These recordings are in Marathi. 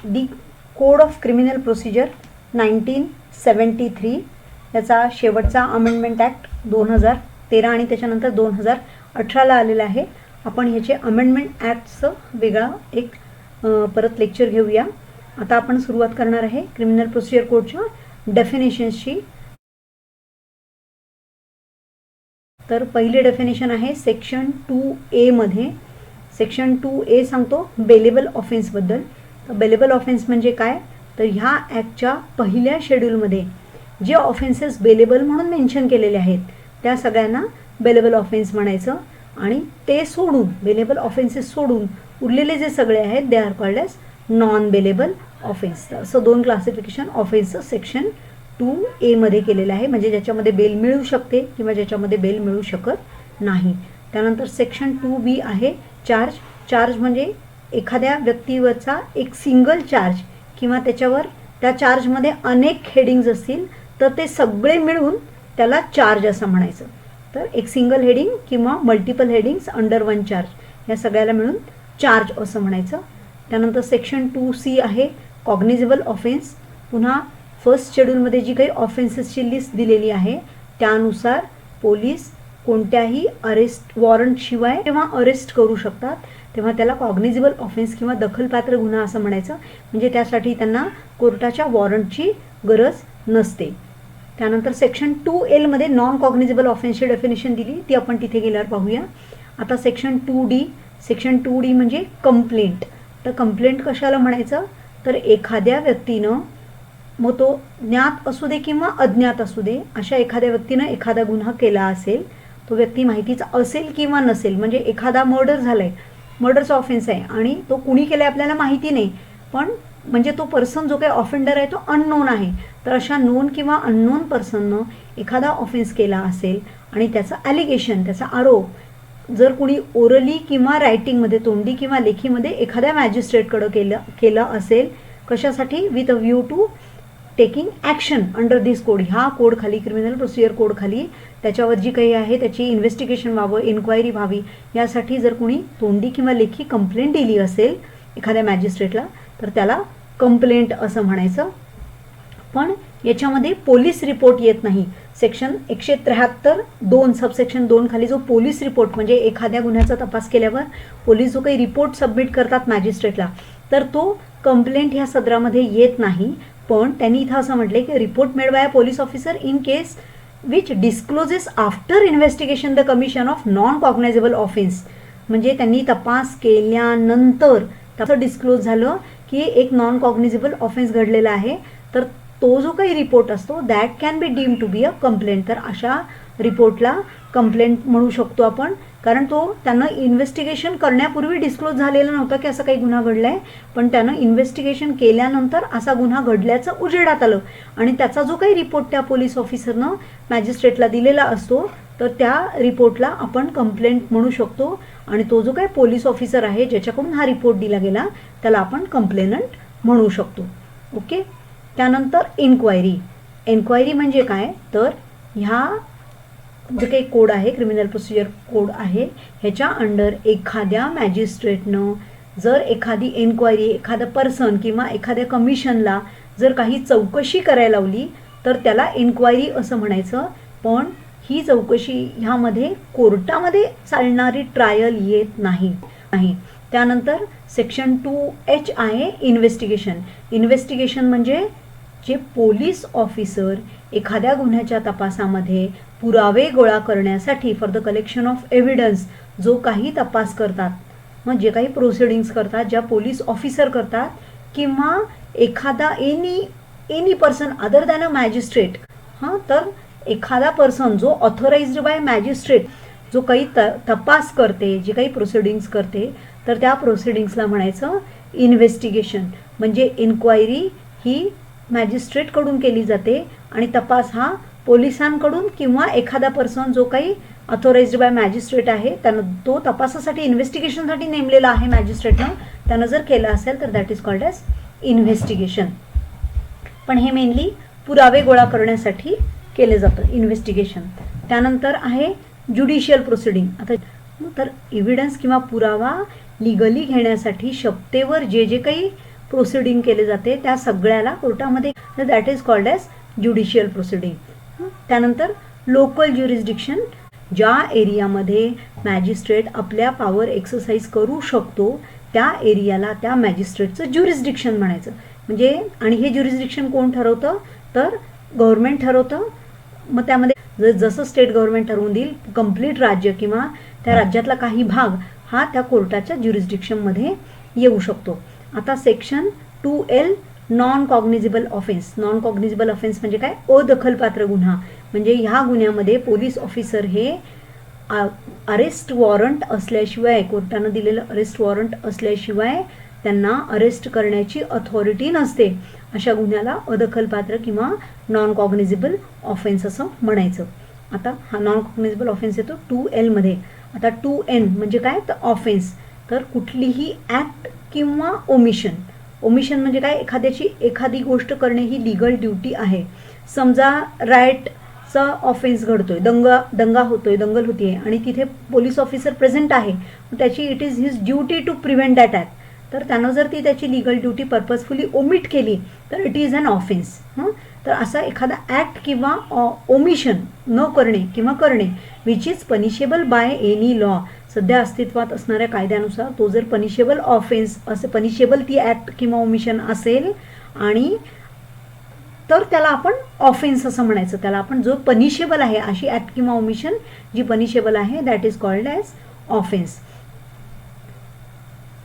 The code of criminal procedure 1973 याचा शेवटचा अमेंडमेंट ॲक्ट 2013 आणि त्याच्यानंतर 2018ला आलेला आहे. आपण ह्याचे अमेंडमेंट ॲक्टचं वेगळा एक परत लेक्चर घेऊया. आता आपण सुरुवात करणार आहे क्रिमिनल प्रोसिजर कोडच्या डेफिनेशन्सची. तर पहिली डेफिनेशन आहे सेक्शन 2A मध्ये. सेक्शन 2A सांगतो बेलेबल ऑफेन्सबद्दल. तर बेलेबल ऑफेन्स म्हणजे काय, तर ह्या ॲक्टच्या पहिल्या शेड्यूलमध्ये जे ऑफेन्सेस बेलेबल म्हणून मेन्शन केलेले आहेत त्या सगळ्यांना बेलेबल ऑफेन्स म्हणायचं. आणि ते सोडून बेलेबल ऑफेन्सेस सोडून उरलेले जे सगळे आहेत they are called as non bailable offence. असं दोन क्लासिफिकेशन ऑफेन्सचं सेक्शन 2A मध्ये केलेलं आहे, म्हणजे ज्याच्यामध्ये बेल मिळू शकते किंवा ज्याच्यामध्ये बेल मिळू शकत नाही. त्यानंतर सेक्शन 2B आहे चार्ज. चार्ज म्हणजे एखाद्या व्यक्तीवरचा एक सिंगल चार्ज किंवा त्याच्यावर त्या चार्जमध्ये अनेक हेडिंग्ज असतील तर ते सगळे मिळून त्याला चार्ज असं म्हणायचं. तर एक सिंगल हेडिंग किंवा multiple headings under one charge या सगळ्याला मिळून चार्ज असं म्हणायचं. त्यानंतर सेक्शन 2C आहे कॉग्निजेबल ऑफेन्स. पुन्हा फर्स्ट शेड्यूलमध्ये जी काही ऑफेन्सेसची लिस्ट दिलेली आहे त्यानुसार पोलीस कोणत्याही अरेस्ट वॉरंटशिवाय तेव्हा अरेस्ट करू शकतात, तेव्हा त्याला कॉग्निजेबल ऑफेन्स किंवा दखलपात्र गुन्हा असं म्हणायचं. म्हणजे त्यासाठी त्यांना कोर्टाच्या वॉरंटची गरज नसते. त्यानंतर सेक्शन 2L मध्ये नॉन कॉग्निजेबल ऑफेन्सची डेफिनेशन दिली, ती आपण तिथे गेल्यावर पाहूया. आता सेक्शन 2D. सेक्शन 2D म्हणजे कंप्लेंट. तर कंप्लेंट कशाला म्हणायचं, तर एखाद्या व्यक्तीनं, मग तो ज्ञात असू दे किंवा अज्ञात असू दे, अशा एखाद्या व्यक्तीनं एखादा गुन्हा केला असेल, तो व्यक्ती माहितीचा असेल किंवा नसेल, म्हणजे एखादा मर्डर झालाय, मर्डरचा ऑफेन्स आहे आणि तो कुणी केलाय आपल्याला माहिती नाही, पण म्हणजे तो पर्सन जो काही ऑफेंडर आहे तो अननोन आहे. तर अशा नोन किंवा अननोन पर्सननं एखादा ऑफेन्स केला असेल आणि त्याचं ॲलिगेशन, त्याचा आरोप जर कुणी ओरली किंवा रायटिंगमध्ये, तोंडी किंवा लेखीमध्ये एखाद्या मॅजिस्ट्रेटकडं केलं असेल, कशासाठी, with a view to taking action under this code, ह्या कोड खाली, क्रिमिनल प्रोसिजर कोड खाली त्याच्यावर जी काही आहे त्याची इन्व्हेस्टिगेशन व्हावं, इन्क्वायरी व्हावी, यासाठी जर कुणी तोंडी किंवा लेखी कंप्लेंट दिली असेल एखाद्या मॅजिस्ट्रेटला तर त्याला कंप्लेंट असं म्हणायचं. पण याच्यामध्ये पोलीस रिपोर्ट येत नाही. सेक्शन 173(2) सबसेक्शन 2 खाली जो पोलीस रिपोर्ट म्हणजे एखाद्या गुन्ह्याचा तपास केल्यावर पोलीस जो काही रिपोर्ट सबमिट करतात मॅजिस्ट्रेटला, तर तो कंप्लेंट ह्या सदरामध्ये येत नाही. पण त्यांनी इथं असं म्हटले की report made by a police officer in case which discloses after investigation the commission of non cognizable offence. म्हणजे त्यांनी तपास केल्यानंतर त्याचं डिस्क्लोज झालं की एक नॉन कॉग्निजेबल ऑफेन्स घडलेला आहे, तर तो जो काही रिपोर्ट असतो that can be deem to be a complaint. तर अशा रिपोर्टला कंप्लेंट म्हणू शकतो आपण, कारण तो त्यानं इन्व्हेस्टिगेशन करण्यापूर्वी डिस्क्लोज झालेला नव्हता की असं काही गुन्हा घडला आहे, पण त्यानं इन्व्हेस्टिगेशन केल्यानंतर असा गुन्हा घडल्याचं उजेडात आलं आणि त्याचा जो काही रिपोर्ट त्या पोलीस ऑफिसरनं मॅजिस्ट्रेटला दिलेला असतो तर त्या रिपोर्टला आपण कंप्लेंट म्हणू शकतो. आणि तो जो काही पोलीस ऑफिसर आहे ज्याच्याकडून हा रिपोर्ट दिला गेला त्याला आपण कंप्लेनंट म्हणू शकतो. ओके. त्यानंतर इन्क्वायरी. इन्क्वायरी म्हणजे काय, तर ह्या जे काही कोड आहे क्रिमिनल प्रोसिजर कोड आहे ह्याच्या अंडर एखाद्या मॅजिस्ट्रेटनं जर एखादी एन्क्वायरी, एखादं पर्सन किंवा एखाद्या कमिशनला जर काही चौकशी करायला लावली तर त्याला एन्क्वायरी असं म्हणायचं. पण ही चौकशी ह्यामध्ये कोर्टामध्ये चालणारी ट्रायल येत नाही. त्यानंतर सेक्शन 2H आहे इन्व्हेस्टिगेशन. इन्व्हेस्टिगेशन म्हणजे जे पोलीस ऑफिसर एखाद्या गुन्ह्याच्या तपासामध्ये पुरावे गोळा करण्यासाठी for the collection of evidence जो काही तपास करतात, मग जे काही प्रोसिडिंग्स करतात, ज्या पोलीस ऑफिसर करतात किंवा एखादा any person other than a magistrate, तर एखादा पर्सन जो ऑथोराइज्ड बाय मॅजिस्ट्रेट जो काही तपास करते, जे काही प्रोसिडिंग्स करते, तर त्या प्रोसिडिंग्सला म्हणायचं इन्व्हेस्टिगेशन. म्हणजे इन्क्वायरी ही मॅजिस्ट्रेटकडून केली जाते आणि तपास हा पोलिसांकडून किंवा एखादा पर्सन जो काही ऑथोराइज्ड बाय मॅजिस्ट्रेट आहे त्यानं तो तपासासाठी इन्व्हेस्टिगेशनसाठी नेमलेला आहे मॅजिस्ट्रेटनं, त्यानं जर केलं असेल तर that is called as investigation. पण हे मेनली पुरावे गोळा करण्यासाठी केले जातं इन्व्हेस्टिगेशन. त्यानंतर आहे ज्युडिशियल प्रोसिडिंग. आता तर एव्हिडन्स किंवा पुरावा लिगली घेण्यासाठी शपथेवर जे काही प्रोसिडिंग केले जाते त्या सगळ्याला कोर्टामध्ये that is called as judicial proceeding. त्यानंतर लोकल ज्युरिस्डिक्शन, ज्या एरियामध्ये मॅजिस्ट्रेट आपल्या पॉवर एक्सरसाइज करू शकतो त्या एरियाला त्या मॅजिस्ट्रेटचं ज्युरिस्डिक्शन म्हणायचं. म्हणजे आणि हे ज्युरिस्डिक्शन कोण ठरवतं तर गव्हर्नमेंट ठरवतं. मग त्यामध्ये जसं स्टेट गव्हर्नमेंट ठरवून देईल कंप्लीट राज्य किंवा त्या राज्यातला काही भाग हा त्या कोर्टाच्या ज्युरिस्डिक्शनमध्ये येऊ शकतो. आता section 2L non cognizable offence. Non cognizable offence म्हणजे काय? अदखलपात्र गुन्हा. म्हणजे ह्या गुन्ह्यामध्ये पोलीस ऑफिसर हे अरेस्ट वॉरंट असल्याशिवाय, कोर्टानं दिलेलं अरेस्ट वॉरंट असल्याशिवाय त्यांना अरेस्ट करण्याची अथॉरिटी नसते. अशा गुन्ह्याला अदखलपात्र किंवा नॉन कॉग्निझेबल ऑफेन्स असं म्हणायचं. आता हा नॉन कॉग्निझेबल ऑफेन्स येतो 2L मध्ये. आता 2N म्हणजे काय तर ऑफेन्स. तर कुठलीही ॲक्ट किंवा ओमिशन. ओमिशन म्हणजे काय? एखादी गोष्ट करणे ही लिगल ड्युटी आहे. समजा रायटचा ऑफेन्स घडतोय, दंगा होतोय, दंगल होतीये आणि तिथे पोलीस ऑफिसर प्रेझेंट आहे, त्याची it is his duty to prevent that act. तर त्यानं जर ती त्याची लिगल ड्युटी पर्पजफुली ओमिट केली तर इट इज अन ऑफेन्स. तर असा एखादा ॲक्ट किंवा ओमिशन न करणे किंवा करणे which is punishable by any law. सध्या अस्तित्वात असणाऱ्या कायद्यानुसार तो जर पनिशेबल ऑफेन्स असे पनिशेबल ती ॲक्ट किंवा ओमिशन असेल आणि तर त्याला आपण ऑफेन्स असं म्हणायचं. त्याला आपण जो पनिशेबल आहे अशी ॲक्ट किंवा ओमिशन जी पनिशेबल आहे that is called as offence.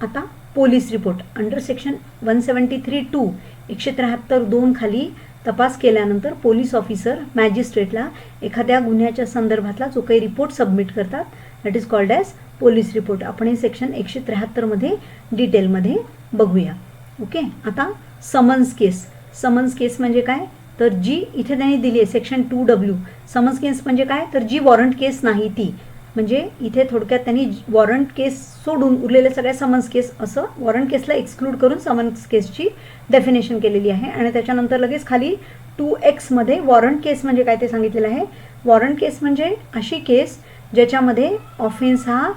आता पोलीस रिपोर्ट अंडर सेक्शन 173(2) 173(2) खाली तपास केल्यानंतर पोलीस ऑफिसर मॅजिस्ट्रेटला एखाद्या गुन्ह्याच्या संदर्भातला जो काही रिपोर्ट सबमिट करतात that is called as police report. आपण हे सेक्शन 173 मध्ये डिटेलमध्ये बघूया. ओके. आता समन्स केस. समन्स केस म्हणजे काय तर जी इथे त्यांनी दिली आहे सेक्शन 2W. समन्स केस म्हणजे काय तर जी वॉरंट केस नाही ती. म्हणजे इथे थोडक्यात त्यांनी वॉरंट केस सोडून उरलेल्या सगळ्या समन्स केस असं वॉरंट केसला एक्सक्लूड करून समन्स केसची डेफिनेशन केलेली आहे. आणि त्याच्यानंतर लगेच खाली 2X मध्ये वॉरंट केस म्हणजे काय ते सांगितलेलं आहे. वॉरंट केस म्हणजे अशी केस ज्याच्यामध्ये ऑफेन्स हा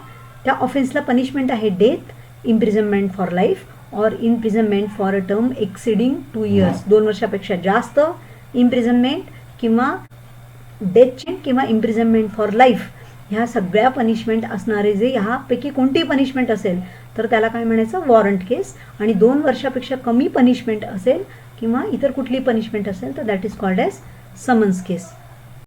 त्या ऑफेन्सला पनिशमेंट आहे डेथ, इम्प्रिझनमेंट फॉर लाईफ और imprisonment for a term exceeding 2 years, 2 वर्षापेक्षा जास्त, इम्प्रिझनमेंट किंवा डेथची किंवा इम्प्रिझनमेंट फॉर लाईफ ह्या सगळ्या पनिशमेंट असणारे जे ह्यापैकी कोणती पनिशमेंट असेल तर त्याला काय म्हणायचं वॉरंट केस. आणि 2 वर्षापेक्षा कमी पनिशमेंट असेल किंवा इतर कुठली पनिशमेंट असेल तर that is called as summons case.